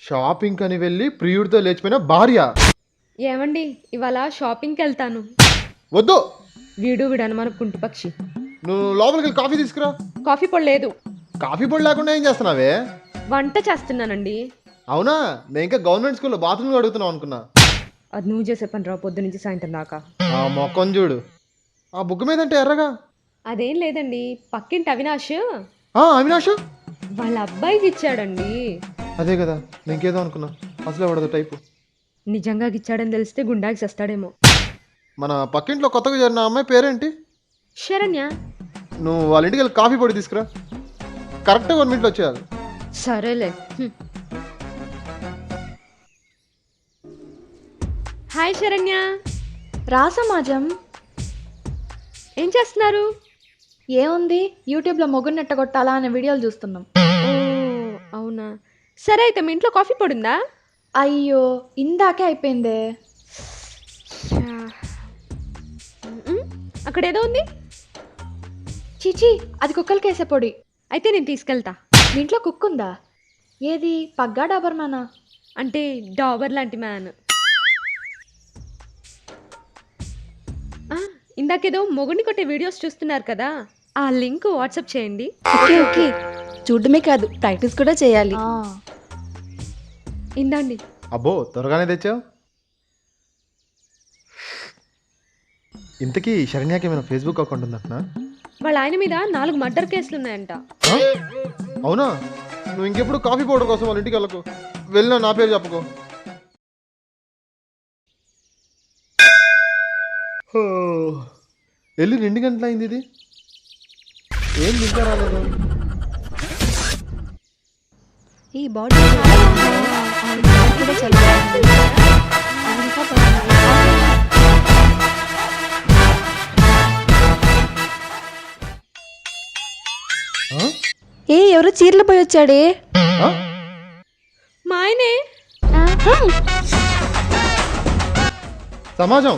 Shopping అని వెళ్ళి ప్రియుడితో లేచిపోయిన భార్య. ఏమండి ఇవాళ షాపింగ్కి వెళ్తాను. వద్దు, వీడు అనుమాన కుంటి పక్షి. నువ్వు లోపలికి వెళ్ళి కాఫీ తీసుకురా. కాఫీ పొడి లేదు. కాఫీ పొడి లేకుండా ఏం చేస్తున్నావే? వంట చేస్తున్నానండి. అవునా, నేను ఇంకా గవర్నమెంట్ స్కూల్లో బాత్రూమ్లో అడుగుతున్నావు అనుకున్నా. అది నువ్వు చేసే పని రా, పొద్దు నుంచి సాయంత్రం దాకా. ఆ మొక్కం చూడు, ఆ బుగ్గ మీద అంటే ఎర్రగా. అదేం లేదండి, పక్కింటి అవినాష్ అవినాష్ వాళ్ళ అబ్బాయికి ఇచ్చాడండి. అదే కదా, ఇంకేదో అనుకున్నా. అసలే పడదు టైపు. నిజంగా ఇచ్చాడని తెలిస్తే గుండాకి చేస్తాడేమో. మన పక్కింట్లో కొత్తగా చేరిన అమ్మాయి పేరేంటి? శరణ్య. నువ్వు వాళ్ళ ఇంటికి వెళ్ళి కాఫీ పొడి తీసుకురా. కరెక్ట్గా 1 minute వచ్చేయాలి. సరేలే. హాయ్ శరణ్య. రా సమాజం. ఏం చేస్తున్నారు? ఏముంది, యూట్యూబ్లో మొగుడిని ఎట్టగొట్టాలా అనే వీడియోలు చూస్తున్నాం. ఓ అవునా, సరే అయితే మీ ఇంట్లో కాఫీ పొడి ఉందా? అయ్యో, ఇందాకే అయిపోయిందే. అక్కడ ఏదో ఉంది. చిచి, అది కుక్కలకి వేసే పొడి. అయితే నేను తీసుకెళ్తా. మీ ఇంట్లో కుక్ ఉందా? ఏది, పగ్గా డాబర్ మ్యానా? అంటే డాబర్ లాంటి మ్యాన్. ఇందాకేదో మొగుడిని కొట్టే వీడియోస్ చూస్తున్నారు కదా, ఆ లింక్ వాట్సాప్ చేయండి. ఓకే ఓకే, చూడడమే కాదు ప్రాక్టీస్ కూడా చేయాలి. ఇందండి. అబ్బో, త్వరగానే తెచ్చావు. ఇంతకీ శరణ్యాకి ఏమైనా ఫేస్బుక్ అకౌంట్ ఉందంటున్నా? వాళ్ళ ఆయన మీద 4 మర్డర్ కేసులు ఉన్నాయంట. అవునా? నువ్వు ఇంకెప్పుడు కాఫీ పౌడర్ కోసం వాళ్ళ ఇంటికి వెళ్ళకు. వెళ్ళినా నా పేరు చెప్పుకో. వెళ్ళి 2 గంటలు అయింది. ఇది ఏం ఇంకా రాలేదు. ఈ బాడీ ఏ ఎవరో చీరలు పోయి వచ్చాడే. మా ఆయనే. సమాజం,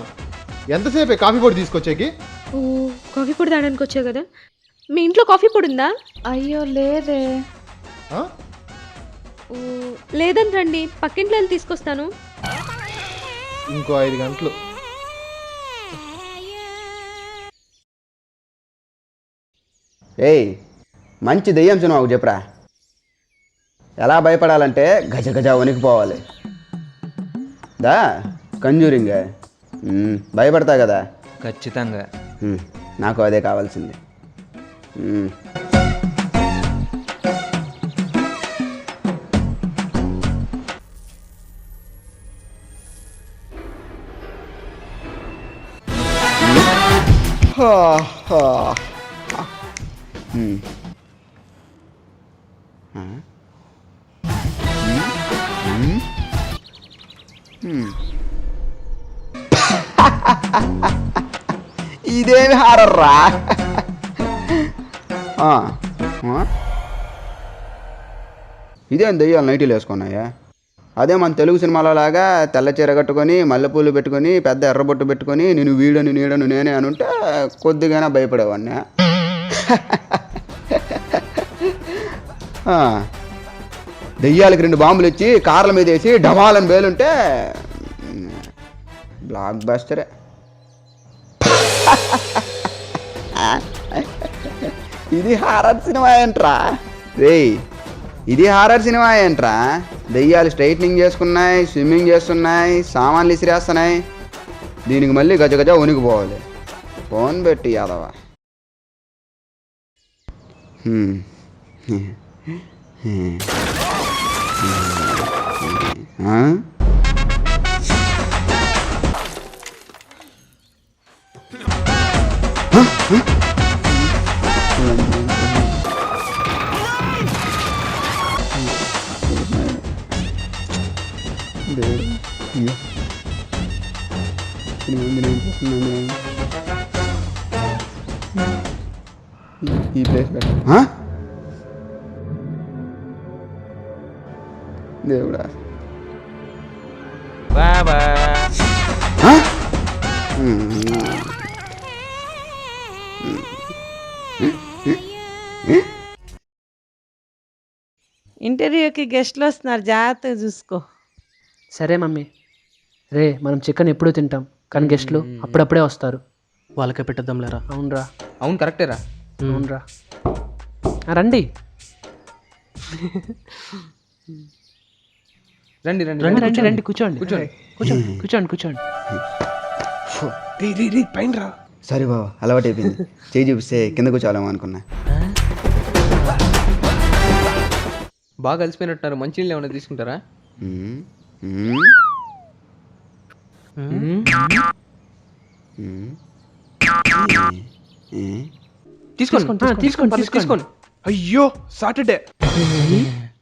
ఎంతసేపే కాఫీ పొడి తీసుకొచ్చేకి? ఓ, కాఫీ పొడి తాగడానికి వచ్చావు కదా. మీ ఇంట్లో కాఫీ పొడి ఉందా? అయ్యో లేదే. ఓ లేదని రండి, పక్కింట్లో వెళ్ళి తీసుకొస్తాను. ఇంకో 5 గంటలు. ఏయ్, మంచి దెయ్యం సినిమా ఒకటి చెప్పురా. ఎలా భయపడాలంటే గజ గజ వణికిపోవాలి. దా కంజూరింగ్. భయపడతా కదా? ఖచ్చితంగా. నాకు అదే కావాల్సింది. ఇదేమి హారర్రా? ఇదేం దెయ్యాలు నైటీలు వేసుకున్నాయా? అదే మన తెలుగు సినిమాలో లాగా తెల్ల చీర కట్టుకొని మల్లెపూలు పెట్టుకొని పెద్ద ఎర్రబొట్టు పెట్టుకొని నేను వీడను నీడను నేనే అని ఉంటే కొద్దిగానే భయపడేవాడిని. దెయ్యాలకి 2 బాంబులు ఇచ్చి కార్ల మీద వేసి డమాలని వేలుంటే బ్లాక్ బస్టరే. ఇది హారర్ సినిమా ఏంట్రా రేయ్? ఇది హారర్ సినిమా ఏంట్రా? దెయ్యాలు స్ట్రైట్నింగ్ చేసుకున్నాయి, స్విమ్మింగ్ చేస్తున్నాయి, సామాన్లు ఇసిరేస్తున్నాయి. దీనికి మళ్ళీ గజ గజ వణికిపోవాలి. ఫోన్ పెట్టి యాదవా. ఈ ప్లేస్ దేవుడా. బాబా ఇంటీరియర్ స్టూడియోకి గెస్ట్లు వస్తున్నారు, జాగ్రత్తగా చూసుకో. సరే మమ్మీ. రే మనం చికెన్ ఎప్పుడూ తింటాం కానీ గెస్ట్లు అప్పుడప్పుడే వస్తారు. వాళ్ళకే పెట్టద్దాం లేరా. అవునరా, అవును కరెక్టేరా. అవునరా. రండి రండి రండి రండి రండి రండి, కూర్చోండి కూర్చోండి కూర్చోండి కూర్చోండి కూర్చోండి. పైన రా. సారీ బాబా, అలవాటు అయిపోయింది. చేయి చూపిస్తే కింద కూర్చోవాలేమో అనుకున్నా. బాగా కలిసిపోయినట్టున్నారు. మంచినీళ్ళు ఏమైనా తీసుకుంటారా? మ్మ్. మ్మ్. మ్మ్. ఏ? తీసుకోండి తీసుకోండి తీసుకోండి. అయ్యో సాటర్డే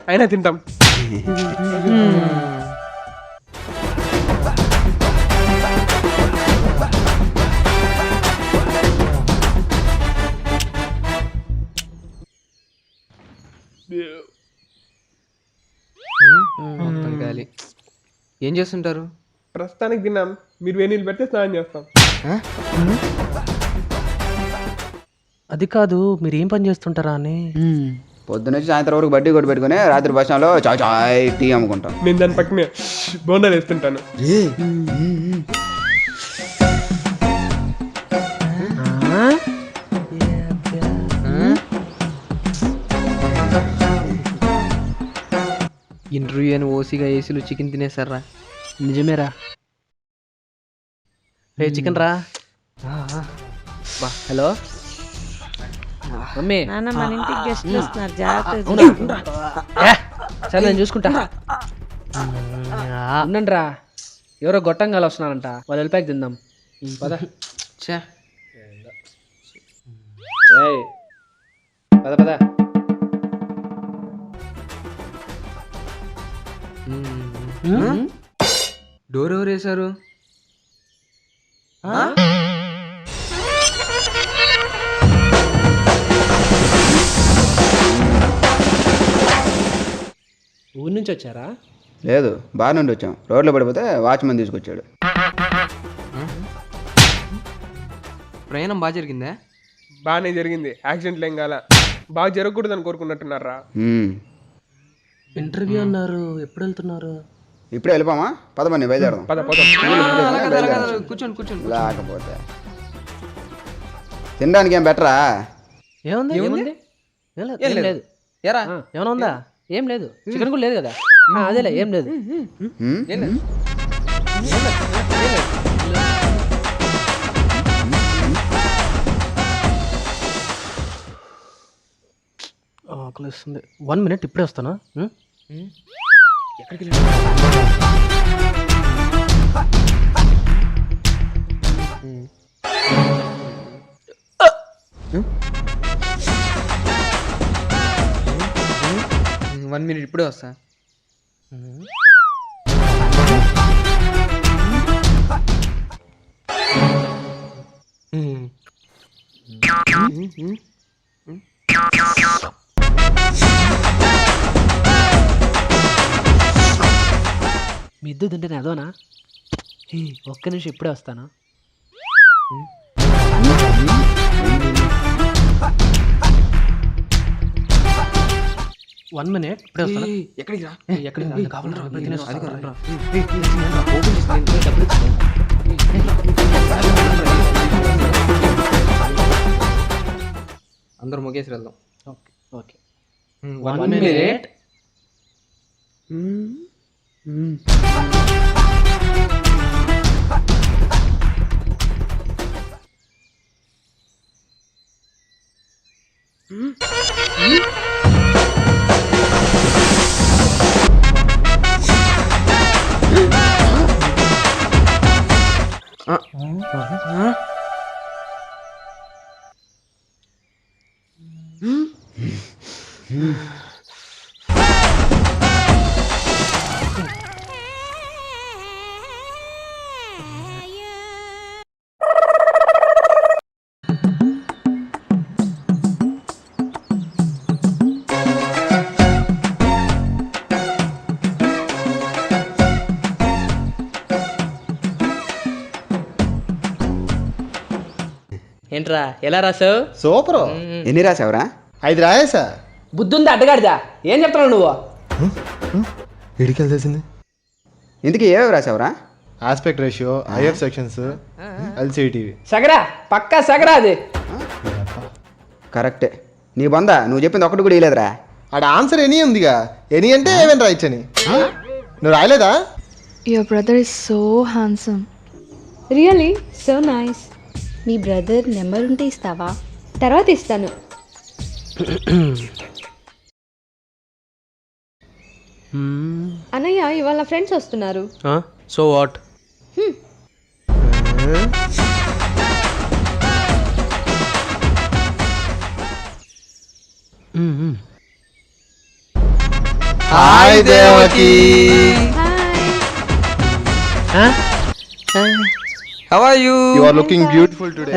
అయినా తింటాం. మొత్తం గాలి. ఏం చేస్తుంటారు? ప్రస్తుతానికి తిన్నాం, మీరు వేడి నీళ్ళు పెడితే స్నానం చేస్తాం. అది కాదు, మీరు ఏం పని చేస్తుంటారా అని. పొద్దున్నుంచి సాయంత్రం వరకు బడ్డీ కొట్టి పెట్టుకుని రాత్రి బస్ స్టాండ్లో చాయ్ చాయ్ టీ అమ్ముకుంటాం. నేను దాని పక్కనే బోండాలు వేస్తుంటాను. ఇంటర్వ్యూ అని ఓసీగా ఏసీలు చికెన్ తినేసారా? నిజమేరా. రే చికెన్ రా. Hello mummy. నాన్న మన ఇంటికి గెస్ట్లు వస్తున్నారు, జాగ్రత్తగా చూసుకో. సరే నేను చూసుకుంటా. ఉండండి రా, ఎవరో గొట్టంగాలు వస్తున్నారంట, వాళ్ళు వెళ్ళిపోయాక తిందాం. పద ఛా, ఏయ్, పద పద. డోర్ ఎవరు వేశారు? ఊరి నుంచి వచ్చారా? లేదు, బార్ నుండి వచ్చాం. రోడ్లో పడిపోతే వాచ్మెన్ తీసుకొచ్చాడు. ప్రయాణం బాగా జరిగిందా? బాగానే జరిగింది, యాక్సిడెంట్లు ఏం కాల. బాగా జరగకూడదని కోరుకున్నట్టున్నారా? ఇంటర్వ్యూ అన్నారు, ఎప్పుడు వెళ్తున్నారు? ఇప్పుడే వెళ్ళిపోమా? పదమని బయలుదేరదాం. పద పద. కూర్చోండి కూర్చోండి. లేకపోతే తినడానికి ఏం బెటరా? ఏముంది ఏముంది? ఏం లేదు. ఎరా ఏమైనా ఉందా? ఏం లేదు. చికెన్ కూడా లేదు కదా. అదేలే, ఏం లేదు. ఏం లేదు. ఆకలిస్తుంది. 1 minute, ఇప్పుడే వస్తానా? ఎక్కడికి వన్ మినిట్, ఇప్పుడే వస్తా. మీ ఇద్దరు తింటేనే అదోనా? ఒక్క నిమిషం, ఇప్పుడే వస్తానా? వన్ మినిట్, ఇప్పుడే వస్తానా? ఎక్కడికి రా? ఎక్కడికి రా? కావాలరా, ఇప్పుడే తినేసి అది వస్తాను. రా. ఓపెన్ చేసి నేను డబ్బులు ఇస్తాను. అందరూ ముగేసి వెళ్దాం. Okay okay. 1 minute. ఏంట్రా, ఎలా రాసావు? సూపర్. ఎన్ని రాసావురా? 5 రాయేసా. బుద్ధుంది అడ్డగాడిదా? ఏం చెప్తున్నావు నువ్వు? ఇడికి తెలిసింది ఇందుకు ఏవేవి రాసావురా? Aspect ratio, IF sections, LCTV. సగరా పక్కా సగరా అది. కరెక్టే. నీ బొందా నువ్వు చెప్పింది ఒకటి కూడా ఇలేదురా. ఆడ ఆన్సర్ ఎనీ ఉందిగా, ఎనీ అంటే ఏమైనా రాయచ్చని. నువ్వు రాయలేదా? Your brother is so handsome. Really so nice. మీ బ్రదర్ నెంబర్ ఉంటే ఇస్తావా? తర్వాత ఇస్తాను. అన్నయ్య ఇవాళ ఫ్రెండ్స్ వస్తున్నారు. So what? Hi Devaki. How are you? You are looking beautiful today.